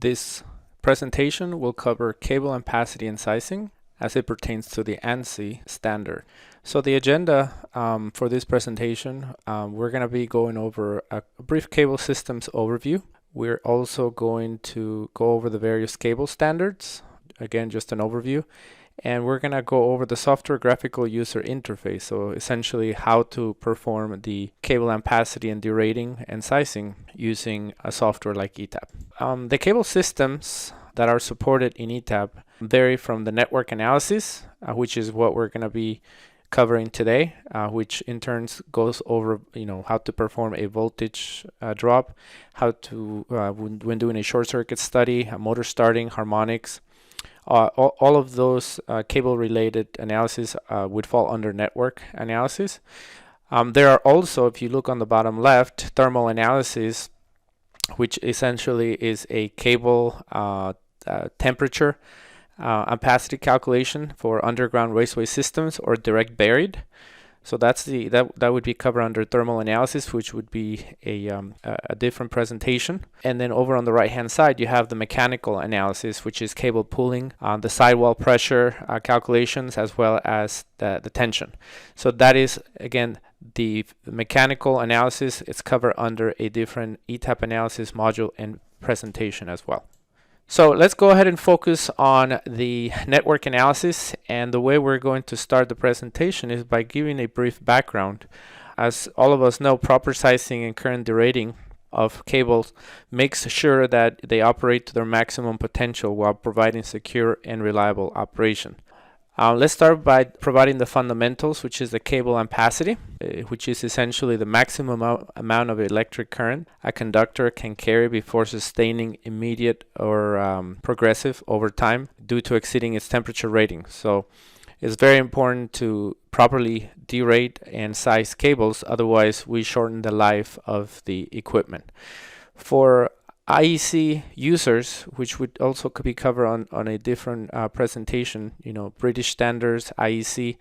This presentation will cover cable ampacity and sizing as it pertains to the ANSI standard. So the agenda for this presentation, we're going to be going over a brief cable systems overview. We're also going to go over the various cable standards, again just an overview, and we're going to go over the software graphical user interface, so essentially how to perform the cable ampacity and derating and sizing using a software like ETAP. The cable systems that are supported in ETAP vary from the network analysis, which is what we're going to be covering today, which in turn goes over how to perform a voltage drop, how to when doing a short circuit study, a motor starting, harmonics. All of those cable related analysis would fall under network analysis. There are also, if you look on the bottom left, thermal analysis, which essentially is a cable temperature ampacity calculation for underground raceway systems or direct buried. So that's that would be covered under thermal analysis, which would be a different presentation. And then over on the right hand side, you have the mechanical analysis, which is cable pulling, the sidewall pressure calculations, as well as the tension. So that is, again, the mechanical analysis. It's covered under a different ETAP analysis module and presentation as well. So let's go ahead and focus on the network analysis, and the way we're going to start the presentation is by giving a brief background. As all of us know, proper sizing and current derating of cables makes sure that they operate to their maximum potential while providing secure and reliable operation. Let's start by providing the fundamentals, which is the cable ampacity, which is essentially the maximum amount of electric current a conductor can carry before sustaining immediate or progressive over time due to exceeding its temperature rating. So it's very important to properly derate and size cables, otherwise we shorten the life of the equipment. For IEC users, which would also could be covered on a different presentation, British standards, IEC,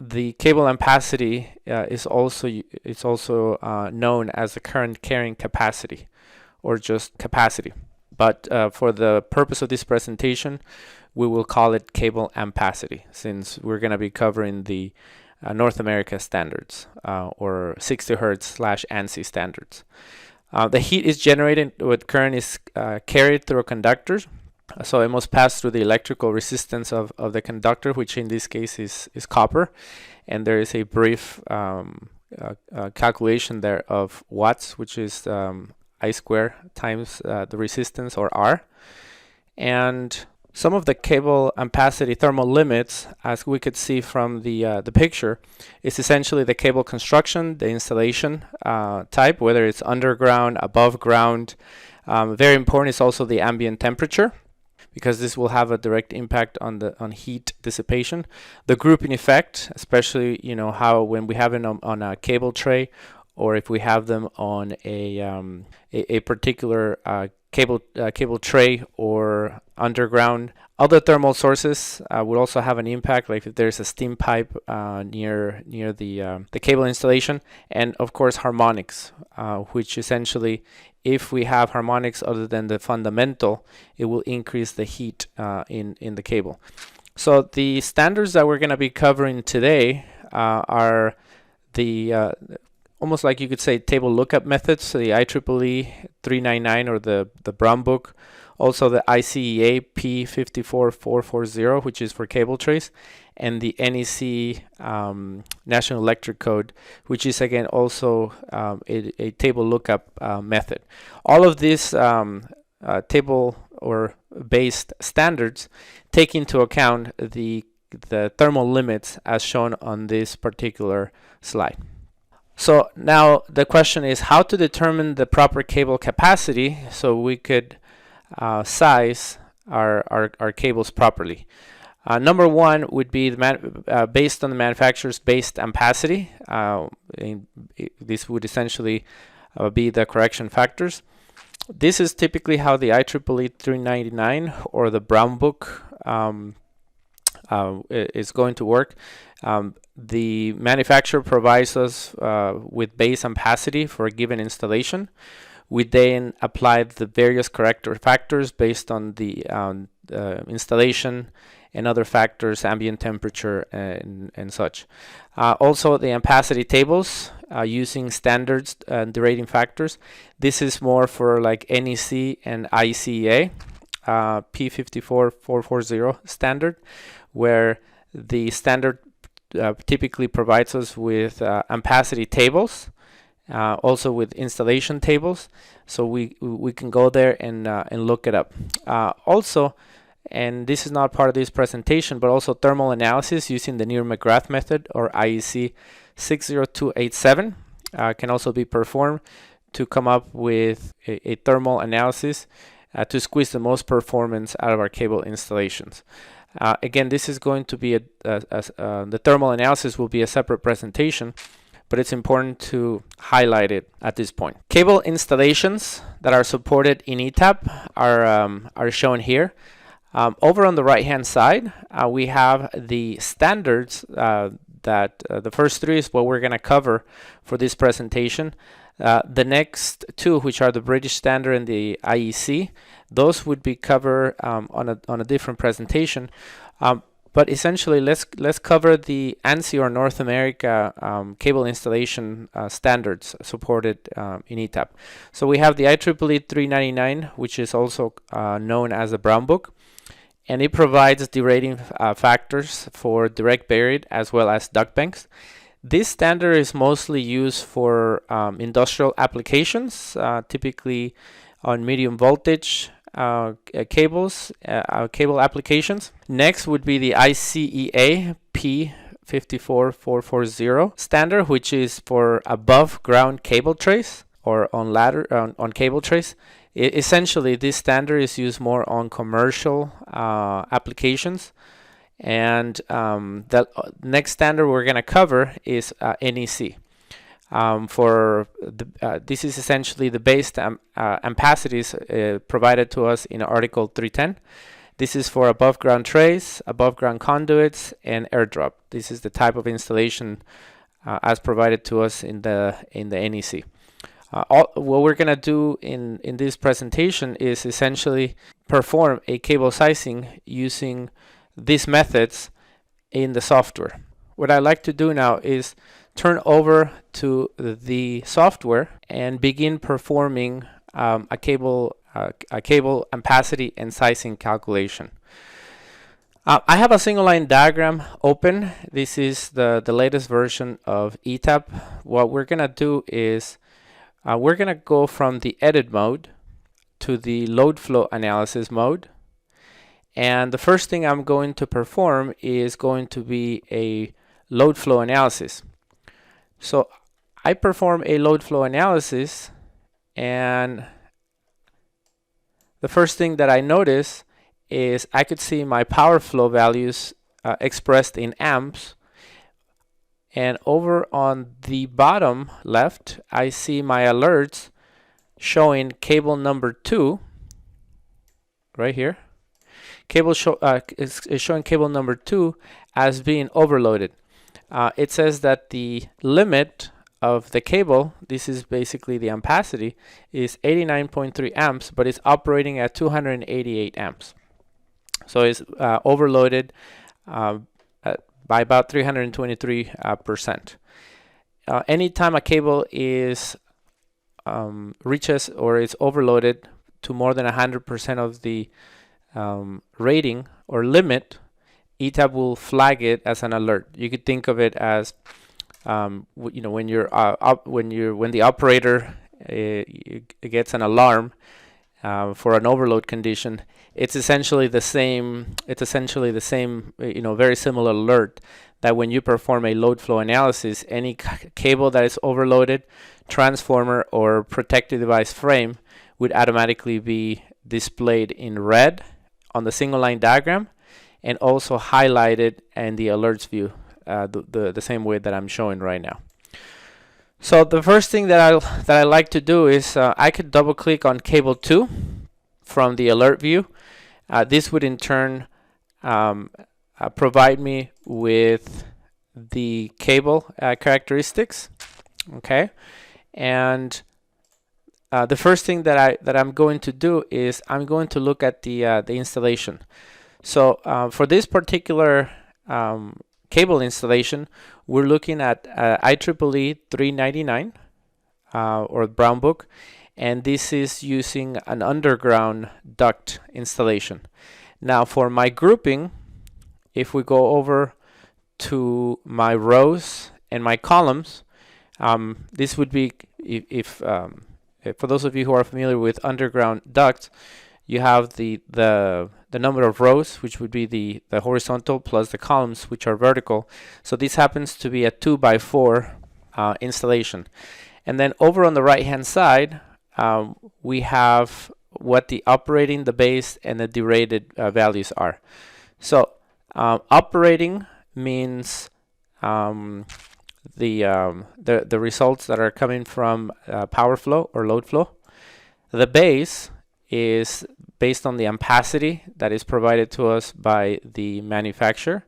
the cable ampacity is also known as the current carrying capacity, or just capacity. But for the purpose of this presentation, we will call it cable ampacity, since we're going to be covering the North America standards, or 60 Hz / ANSI standards. The heat is generated when current is carried through a conductor, so it must pass through the electrical resistance of the conductor, which in this case is copper, and there is a brief calculation there of watts, which is I square times the resistance, or R. And some of the cable ampacity thermal limits, as we could see from the picture, is essentially the cable construction, the installation type, whether it's underground, above ground. Very important is also the ambient temperature, because this will have a direct impact on heat dissipation. The grouping effect, especially how when we have it on a cable tray, or if we have them on a particular cable tray or underground. Other thermal sources would also have an impact, like if there's a steam pipe near the cable installation, and of course harmonics, which essentially, if we have harmonics other than the fundamental, it will increase the heat in the cable. So the standards that we're going to be covering today are the almost like you could say table lookup methods, so the IEEE 399 or the Brown Book, also the ICEA P54440, which is for cable trays, and the NEC National Electric Code, which is again also a table lookup method. All of these table or based standards take into account the thermal limits as shown on this particular slide. So now the question is how to determine the proper cable capacity so we could size our cables properly. Number one would be based on the manufacturer's based ampacity. This would essentially be the correction factors. This is typically how the IEEE 399 or the Brown Book is going to work. The manufacturer provides us with base ampacity for a given installation. We then applied the various corrector factors based on the installation and other factors, ambient temperature and such. Also the ampacity tables using standards and the rating factors. This is more for like NEC and ICEA, P54440 standard, where the standard typically provides us with ampacity tables, also with installation tables, so we can go there and look it up. Also, and this is not part of this presentation, but also thermal analysis using the Near-McGrath method, or IEC 60287, can also be performed to come up with a thermal analysis to squeeze the most performance out of our cable installations. Again, this is going to be the thermal analysis will be a separate presentation, but it's important to highlight it at this point. Cable installations that are supported in ETAP are shown here. Over on the right hand side, we have the standards that the first three is what we're going to cover for this presentation. The next two, which are the British standard and the IEC, those would be covered on a different presentation. But essentially, let's cover the ANSI, or North America cable installation standards supported in ETAP. So we have the IEEE 399, which is also known as the Brown Book, and it provides the rating factors for direct buried as well as duct banks. This standard is mostly used for industrial applications, typically on medium voltage cables, cable applications. Next would be the ICEA P54440 standard, which is for above ground cable trays, or on cable trays. Essentially, this standard is used more on commercial applications. And the next standard we're going to cover is NEC. This is essentially the base ampacities provided to us in Article 310. This is for above ground trays, above ground conduits, and airdrop. This is the type of installation as provided to us in the NEC. What we're going to do in this presentation is essentially perform a cable sizing using these methods in the software. What I like to do now is turn over to the software and begin performing a cable ampacity and sizing calculation. I have a single line diagram open. This is the latest version of ETAP. What we're gonna do is we're gonna go from the edit mode to the load flow analysis mode. And the first thing I'm going to perform is going to be a load flow analysis. So I perform a load flow analysis, and the first thing that I notice is I could see my power flow values expressed in amps. And over on the bottom left, I see my alerts showing cable number 2 right here. Is showing cable number 2 as being overloaded. It says that the limit of the cable, this is basically the ampacity, is 89.3 amps, but it's operating at 288 amps. So it's overloaded by about 323%. Anytime a cable is reaches or is overloaded to more than 100% of the rating or limit, ETAP will flag it as an alert. You could think of it as when the operator gets an alarm for an overload condition. It's essentially the same. Very similar alert that when you perform a load flow analysis, any cable that is overloaded, transformer or protective device frame would automatically be displayed in red on the single line diagram, and also highlighted in the alerts view, the same way that I'm showing right now. So the first thing that I like to do is I could double click on cable 2 from the alert view. This would in turn provide me with the cable characteristics. Okay, and the first thing that I'm going to do is I'm going to look at the installation. So for this particular cable installation, we're looking at IEEE 399 or Brown Book, and this is using an underground duct installation. Now for my grouping, if we go over to my rows and my columns, this would be, if for those of you who are familiar with underground ducts, you have the number of rows, which would be the horizontal, plus the columns, which are vertical. So this happens to be a 2x4 installation. And then over on the right hand side, we have what the operating, the base, and the derated values are. So operating means the results that are coming from power flow or load flow. The base is based on the ampacity that is provided to us by the manufacturer,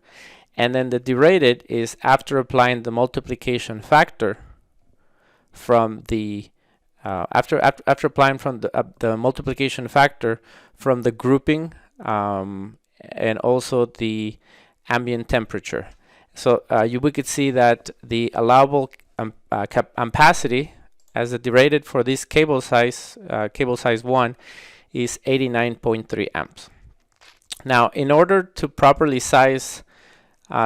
and then the derated is after applying the multiplication factor from the after applying from the multiplication factor from the grouping and also the ambient temperature. So we could see that the allowable ampacity as a derated for this cable size 1 is 89.3 amps. Now, in order to properly size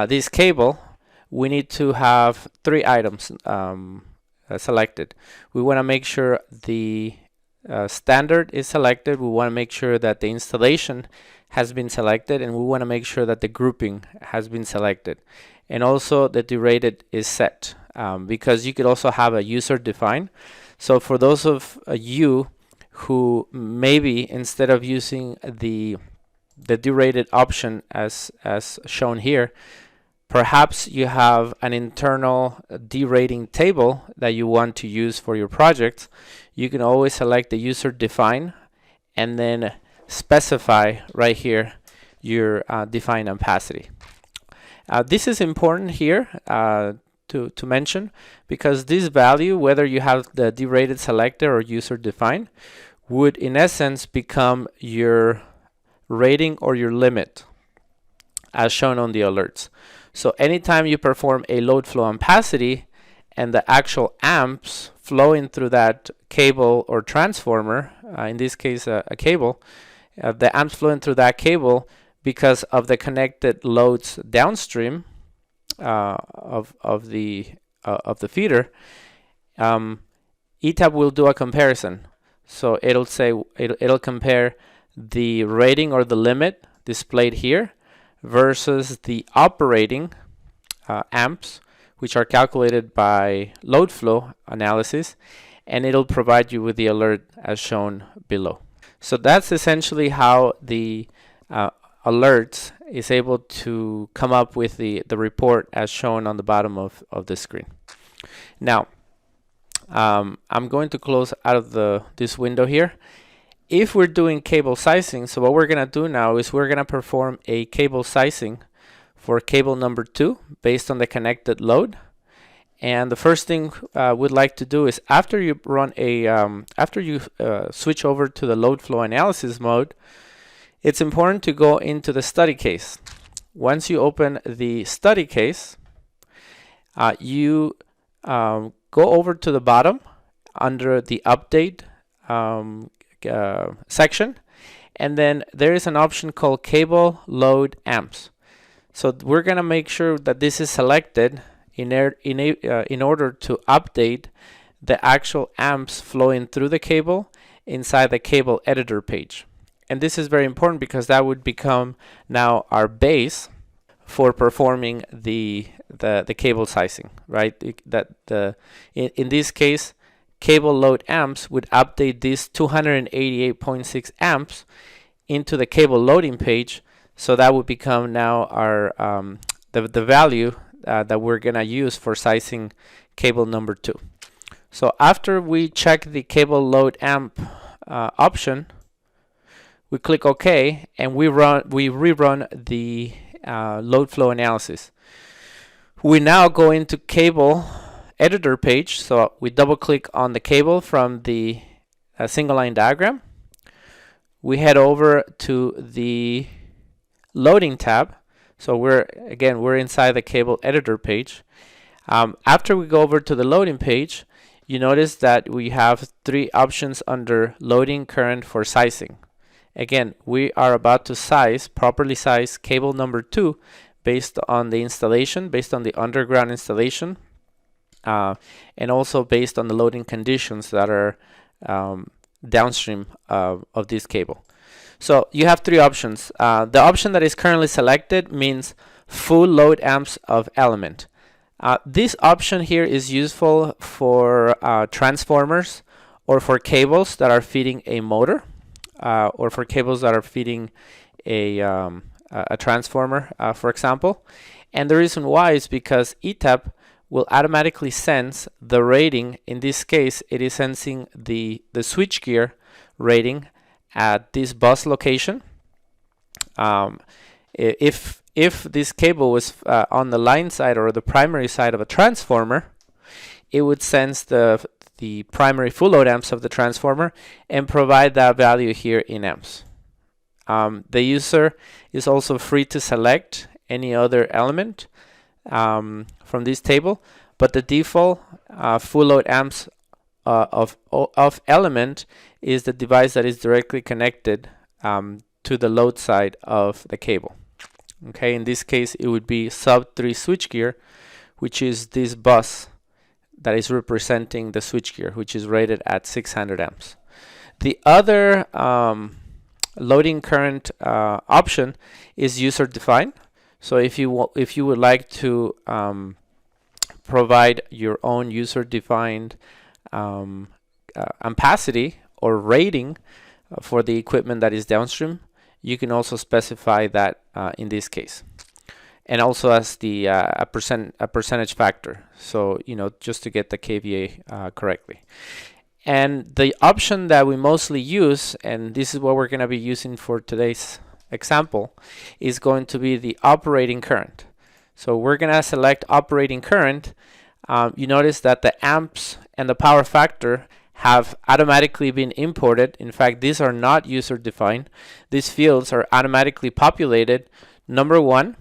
this cable, we need to have 3 items selected. We want to make sure the standard is selected, we want to make sure that the installation has been selected, and we want to make sure that the grouping has been selected. And also the derated is set, because you could also have a user define. So for those of you who maybe instead of using the derated option as shown here, perhaps you have an internal derating table that you want to use for your project, you can always select the user define and then specify right here your define ampacity. This is important here to mention, because this value, whether you have the derated selected or user defined, would in essence become your rating or your limit as shown on the alerts. So anytime you perform a load flow ampacity and the actual amps flowing through that cable or transformer, in this case a cable, the amps flowing through that cable because of the connected loads downstream of the feeder, ETAP will do a comparison. So it'll say it'll compare the rating or the limit displayed here versus the operating amps, which are calculated by load flow analysis, and it'll provide you with the alert as shown below. So that's essentially how the alerts is able to come up with the report as shown on the bottom of the screen. Now, I'm going to close out of this window here. If we're doing cable sizing, so what we're going to do now is we're going to perform a cable sizing for cable number 2 based on the connected load. And the first thing we'd like to do is after you run switch over to the load flow analysis mode, it's important to go into the study case. Once you open the study case, you go over to the bottom under the update section, and then there is an option called cable load amps. So we're going to make sure that this is selected in order to update the actual amps flowing through the cable inside the cable editor page. And this is very important because that would become now our base for performing the cable sizing, right? In this case, cable load amps would update these 288.6 amps into the cable loading page. So that would become now our the value that we're gonna use for sizing cable number 2. So after we check the cable load amp option, we click OK, and we rerun the load flow analysis. We now go into cable editor page, so we double click on the cable from the single line diagram. We head over to the loading tab. So we're inside the cable editor page. After we go over to the loading page, you notice that we have 3 options under loading current for sizing. Again, we are about to properly size cable number 2 based on the installation, based on the underground installation, and also based on the loading conditions that are downstream of this cable. So you have 3 options. The option that is currently selected means full load amps of element. This option here is useful for transformers or for cables that are feeding a motor, or for cables that are feeding a transformer, for example. And the reason why is because ETAP will automatically sense the rating. In this case, it is sensing the switchgear rating at this bus location. If this cable was on the line side or the primary side of a transformer, it would sense the primary full load amps of the transformer and provide that value here in amps. The user is also free to select any other element from this table, but the default full load amps of element is the device that is directly connected to the load side of the cable. Okay, in this case it would be sub 3 switchgear, which is this bus that is representing the switchgear, which is rated at 600 amps. The other loading current option is user defined. So if you would like to provide your own user defined ampacity or rating for the equipment that is downstream, you can also specify that in this case, and also as the a percentage factor. So just to get the kVA correctly. And the option that we mostly use, and this is what we're going to be using for today's example, is going to be the operating current. So we're going to select operating current. You notice that the amps and the power factor have automatically been imported. In fact, these are not user defined. These fields are automatically populated. Number 1,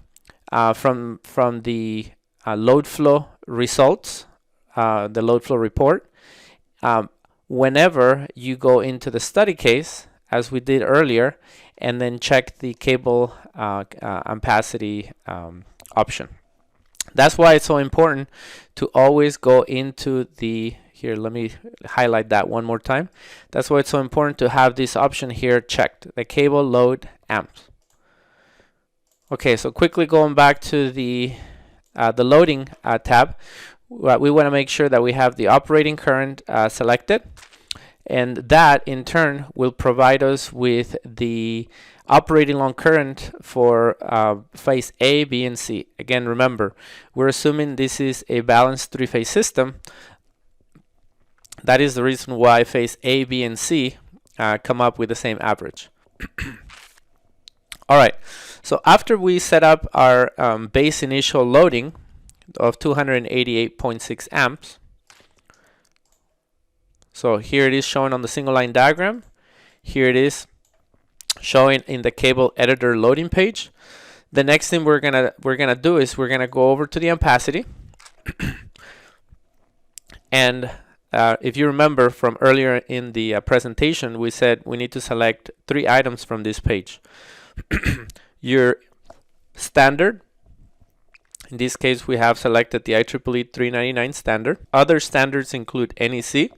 from the load flow results, the load flow report. Whenever you go into the study case, as we did earlier, and then check the cable ampacity option. That's why it's so important to always go into the here. Let me highlight that one more time. That's why it's so important to have this option here checked, the cable load amps. Okay, so quickly going back to the loading tab, we want to make sure that we have the operating current selected, and that in turn will provide us with the operating load current for phase A, B, and C. Again, remember, we're assuming this is a balanced 3-phase system. That is the reason why phase A, B, and C come up with the same average. All right, so after we set up our base initial loading of 288.6 amps, so here it is showing on the single line diagram. Here it is showing in the cable editor loading page. The next thing we're gonna do is we're gonna go over to the ampacity, and if you remember from earlier in the presentation, we said we need to select 3 items from this page. Your standard. In this case, we have selected the IEEE 399 standard. Other standards include NEC,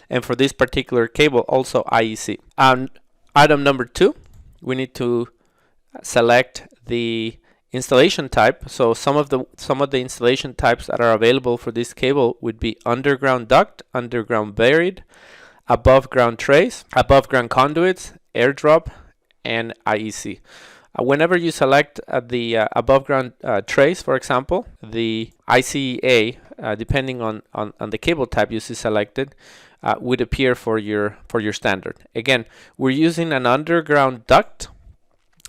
and for this particular cable, also IEC. Item number 2, we need to select the installation type. So some of the installation types that are available for this cable would be underground duct, underground buried, above ground trays, above ground conduits, airdrop, and IEC. Whenever you select the above ground trays, for example, the ICEA, depending on the cable type you see selected, would appear for your standard. Again, we're using an underground duct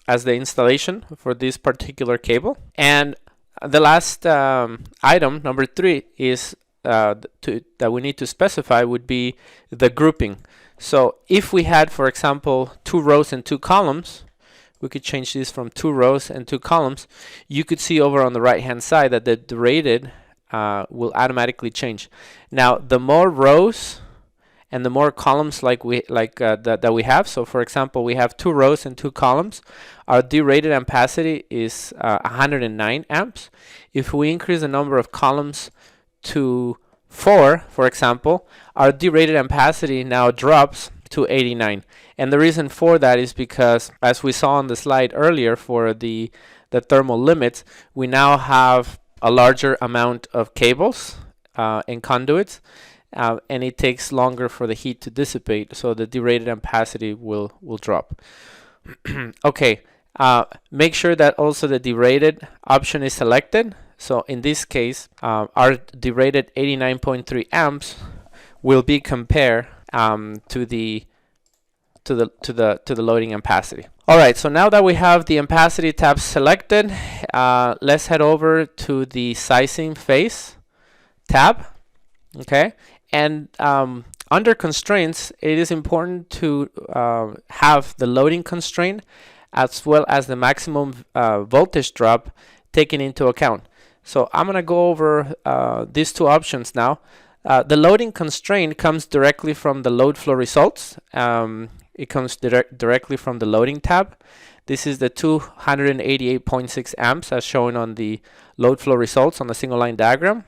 as the installation for this particular cable. And the last item, number 3, is that we need to specify would be the grouping. So if we had, for example, 2 rows and 2 columns, we could change this from 2 rows and 2 columns. You could see over on the right hand side that the rated will automatically change. Now, the more rows and the more columns that we have. So for example, we have 2 rows and 2 columns. Our derated ampacity is 109 amps. If we increase the number of columns to 4, for example, our derated ampacity now drops to 89. And the reason for that is because, as we saw on the slide earlier for the thermal limits, we now have a larger amount of cables and conduits, and it takes longer for the heat to dissipate, so the derated ampacity will drop. Okay, make sure that also the derated option is selected. So in this case, our derated 89.3 amps will be compared to the loading ampacity. All right, so now that we have the ampacity tab selected, let's head over to the sizing phase tab. Okay, and under constraints, it is important to have the loading constraint as well as the maximum voltage drop taken into account. So I'm going to go over these 2 options now. The loading constraint comes directly from the load flow results. It comes directly from the loading tab. This is the 288.6 amps as shown on the load flow results on the single line diagram.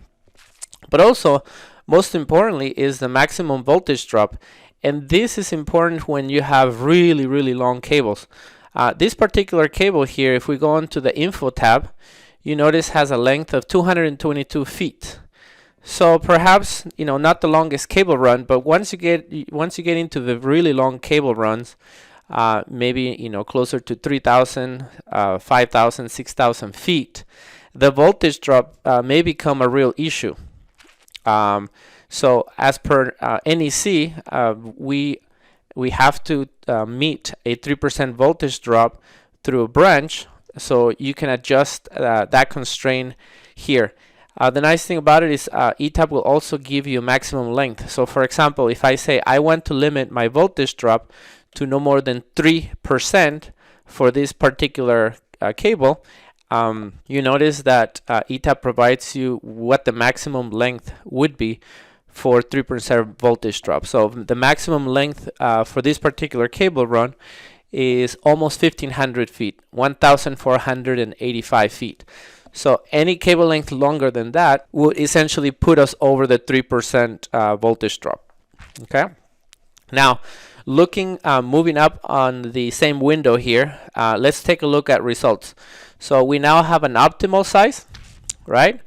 But also, most importantly, is the maximum voltage drop. And this is important when you have really, really long cables. This particular cable here, if we go into the info tab, you notice has a length of 222 feet. So perhaps, not the longest cable run, but once you get into the really long cable runs, maybe closer to 3,000, 5,000, 6,000 feet, the voltage drop may become a real issue. So as per NEC, we have to meet a 3% voltage drop through a branch, so you can adjust that constraint here. The nice thing about it is ETAP will also give you a maximum length. So for example, if I say I want to limit my voltage drop to no more than 3% for this particular cable, you notice that ETAP provides you what the maximum length would be for 3% voltage drop. So the maximum length for this particular cable run is almost 1,500 feet, 1,485 feet. So any cable length longer than that would essentially put us over the 3% voltage drop. Okay. Now, moving up on the same window here, let's take a look at results. So we now have an optimal size, right?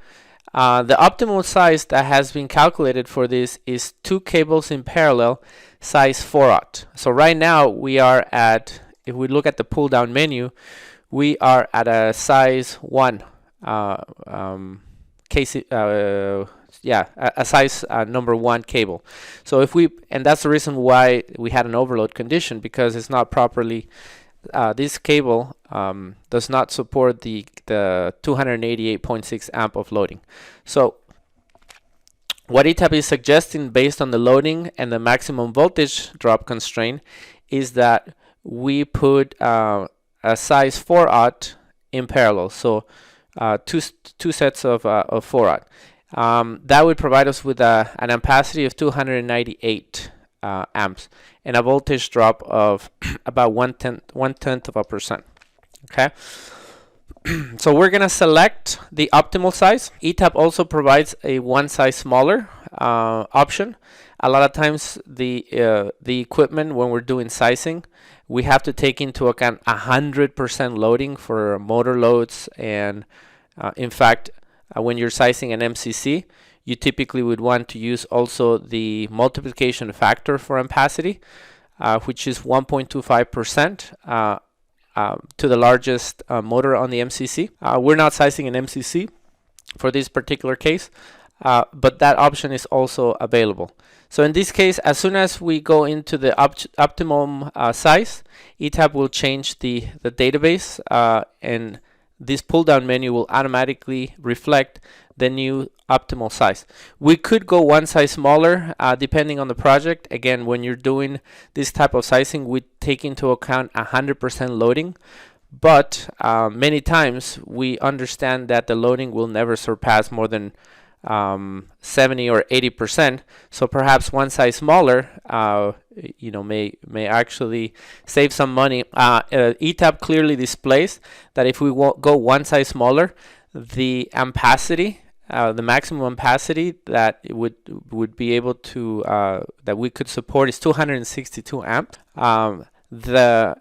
The optimal size that has been calculated for this is 2 cables in parallel, size 4/0. So right now we are at, if we look at the pull down menu, we are at a size 1. A size number 1 cable. So and that's the reason why we had an overload condition, because it's not properly, this cable does not support the 288.6 amp of loading. So what ETAP is suggesting based on the loading and the maximum voltage drop constraint is that we put a size 4/0 in parallel. So two sets of 4/0. That would provide us with an ampacity of 298 amps and a voltage drop of about one tenth of a percent. Okay. So we're gonna select the optimal size. ETAP also provides a one size smaller option. A lot of times the equipment, when we're doing sizing, we have to take into account 100% loading for motor loads, and in fact, when you're sizing an MCC, you typically would want to use also the multiplication factor for ampacity, which is 1.25% to the largest motor on the MCC. We're not sizing an MCC for this particular case, but that option is also available. So in this case, as soon as we go into the optimum size, ETAP will change the database, and this pull-down menu will automatically reflect the new optimal size. We could go one size smaller depending on the project. Again, when you're doing this type of sizing, we take into account 100% loading, but many times we understand that the loading will never surpass more than 70 or 80%. So perhaps one size smaller, may actually save some money. ETAP clearly displays that if we go one size smaller, the ampacity, the maximum ampacity that it would be able to that we could support is 262 amp. The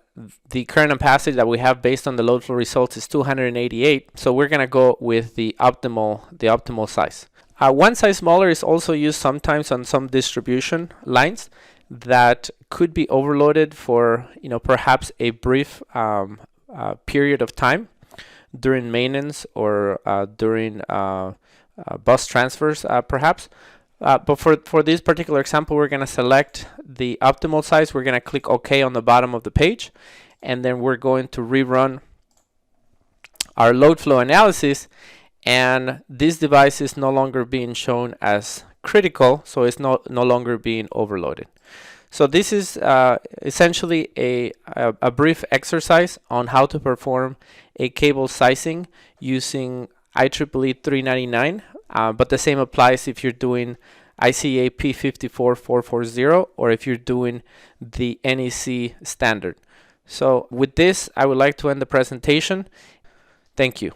current ampacity that we have based on the load flow results is 288. So we're gonna go with the optimal size. One size smaller is also used sometimes on some distribution lines that could be overloaded for perhaps a brief period of time during maintenance or during bus transfers perhaps. But for this particular example, we're going to select the optimal size. We're going to click OK on the bottom of the page, and then we're going to rerun our load flow analysis, and this device is no longer being shown as critical, so it's no longer being overloaded. So this is essentially a brief exercise on how to perform a cable sizing using IEEE 399, but the same applies if you're doing ICA P54440 or if you're doing the NEC standard. So with this, I would like to end the presentation. Thank you.